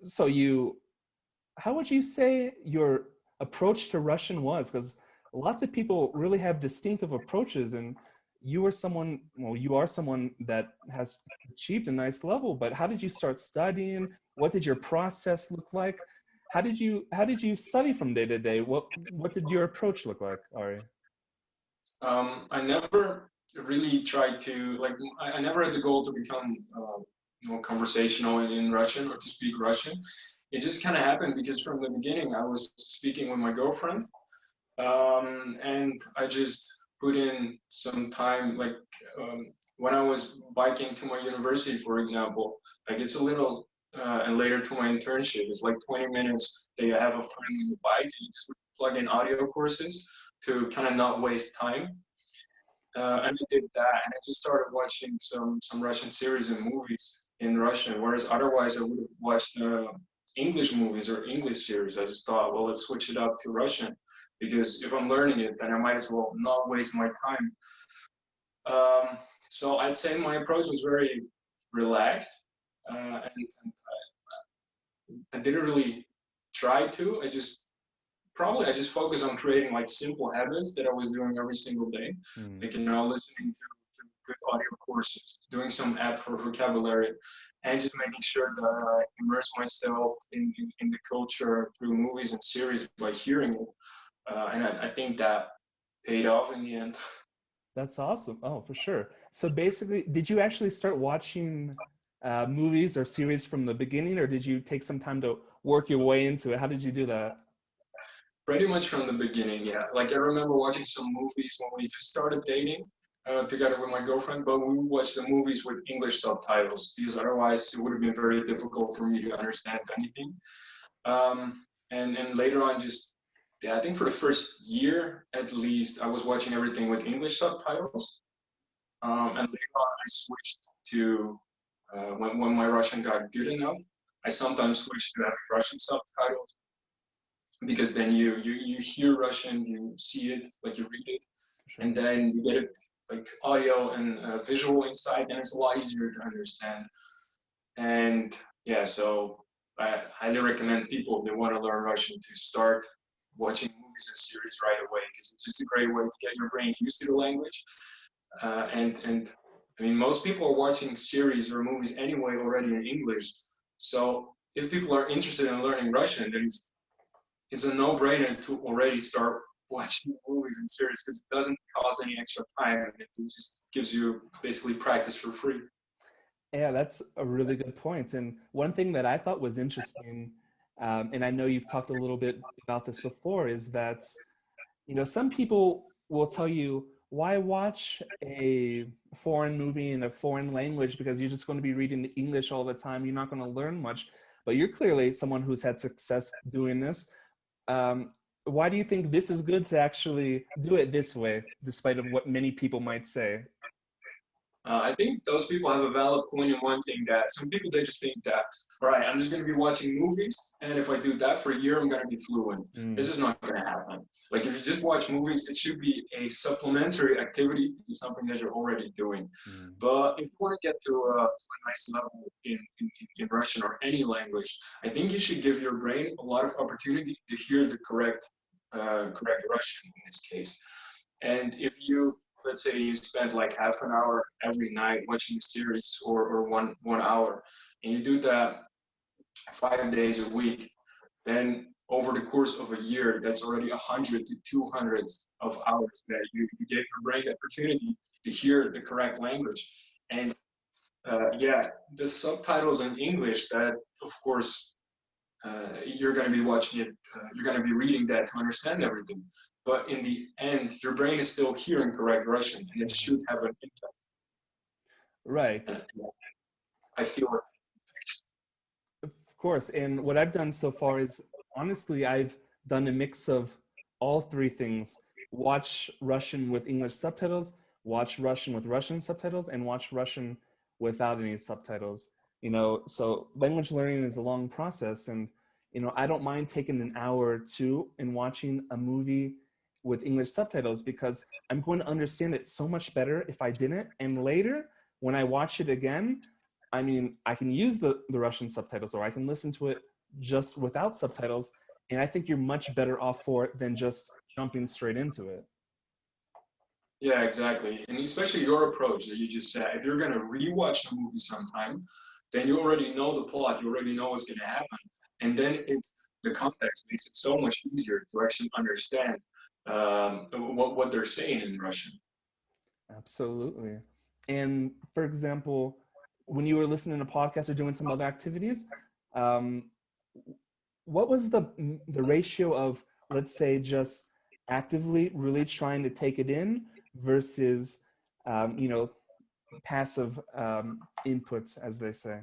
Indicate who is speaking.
Speaker 1: So how would you say your approach to Russian was? Because lots of people really have distinctive approaches, and you are someone, well, you are someone that has achieved a nice level, but how did you start studying? What did your process look like? How did you study from day to day? What did your approach look like, Ari?
Speaker 2: I never really tried to, like, I never had the goal to become, conversational in Russian or to speak Russian. It just kind of happened because from the beginning I was speaking with my girlfriend, and I just put in some time, like, when I was biking to my university, for example, like it's a little, and later to my internship, it's like 20 minutes that you have of time on the bike, and you just plug in audio courses to kind of not waste time. And I did that, and I just started watching some Russian series and movies in Russian, whereas otherwise I would have watched English movies or English series. I just thought, well, let's switch it up to Russian, because if I'm learning it, then I might as well not waste my time. So I'd say my approach was very relaxed, and I didn't really try to. I just focused on creating like simple habits that I was doing every single day. Like, listening to good audio courses, doing some app for vocabulary, and just making sure that I immerse myself in the culture through movies and series by hearing it. And I think that paid off in the end.
Speaker 1: That's awesome. Oh, for sure. So basically, did you actually start watching movies or series from the beginning, or did you take some time to work your way into it? How did you do that?
Speaker 2: Pretty much from the beginning, yeah. Like, I remember watching some movies when we just started dating, together with my girlfriend, but we would watch the movies with English subtitles because otherwise it would have been very difficult for me to understand anything. And later on, just, yeah, I think for the first year at least, I was watching everything with English subtitles. And later on, I switched to, when my Russian got good enough, I sometimes switched to having Russian subtitles, because then you hear Russian, you see it, like you read it,
Speaker 1: Sure.
Speaker 2: and then you get it like audio and visual insight, and it's a lot easier to understand. And yeah, so I highly recommend people, if they want to learn Russian, to start watching movies and series right away, because it's just a great way to get your brain used to the language. And I mean, most people are watching series or movies anyway already in English. So if people are interested in learning Russian, then it's a no-brainer to already start watching movies and series, because it doesn't cost any extra time. It just gives you basically practice for free.
Speaker 1: Yeah, that's a really good point. And one thing that I thought was interesting, and I know you've talked a little bit about this before, is that, some people will tell you, why watch a foreign movie in a foreign language, because you're just going to be reading the English all the time. You're not going to learn much. But you're clearly someone who's had success doing this. Why do you think this is good to actually do it this way, despite of what many people might say?
Speaker 2: I think those people have a valid point in one thing, that some people, they just think that, all right, I'm just going to be watching movies, and if I do that for a year, I'm going to be fluent. This is not going to happen. Like, if you just watch movies, it should be a supplementary activity to something that you're already doing. But if you want to get to a nice level in Russian or any language, I think you should give your brain a lot of opportunity to hear the correct Russian in this case. And if you, let's say you spend like half an hour every night watching a series, or one hour, and you do that 5 days a week, then over the course of a year, that's already 100 to 200 of hours that you gave your brain the opportunity to hear the correct language. And yeah, the subtitles in English, that of course, you're going to be watching it, you're going to be reading that to understand everything. But in the end, your brain is still hearing correct Russian, and it should have an impact.
Speaker 1: Right.
Speaker 2: I feel it.
Speaker 1: Of course. And what I've done so far is, honestly, I've done a mix of all three things: watch Russian with English subtitles, watch Russian with Russian subtitles, and watch Russian without any subtitles. So language learning is a long process, and I don't mind taking an hour or two and watching a movie with English subtitles, because I'm going to understand it so much better if I didn't. And later, when I watch it again, I mean, I can use the Russian subtitles, or I can listen to it just without subtitles. And I think you're much better off for it than just jumping straight into it.
Speaker 2: Yeah, exactly. And especially your approach that you just said, if you're going to rewatch the movie sometime, then you already know the plot, you already know what's going to happen. And then the context makes it so much easier to actually understand what they're saying in Russian.
Speaker 1: Absolutely. And for example, when you were listening to podcasts or doing some other activities, what was the ratio of, let's say, just actively really trying to take it in versus, you know, passive input, as they say?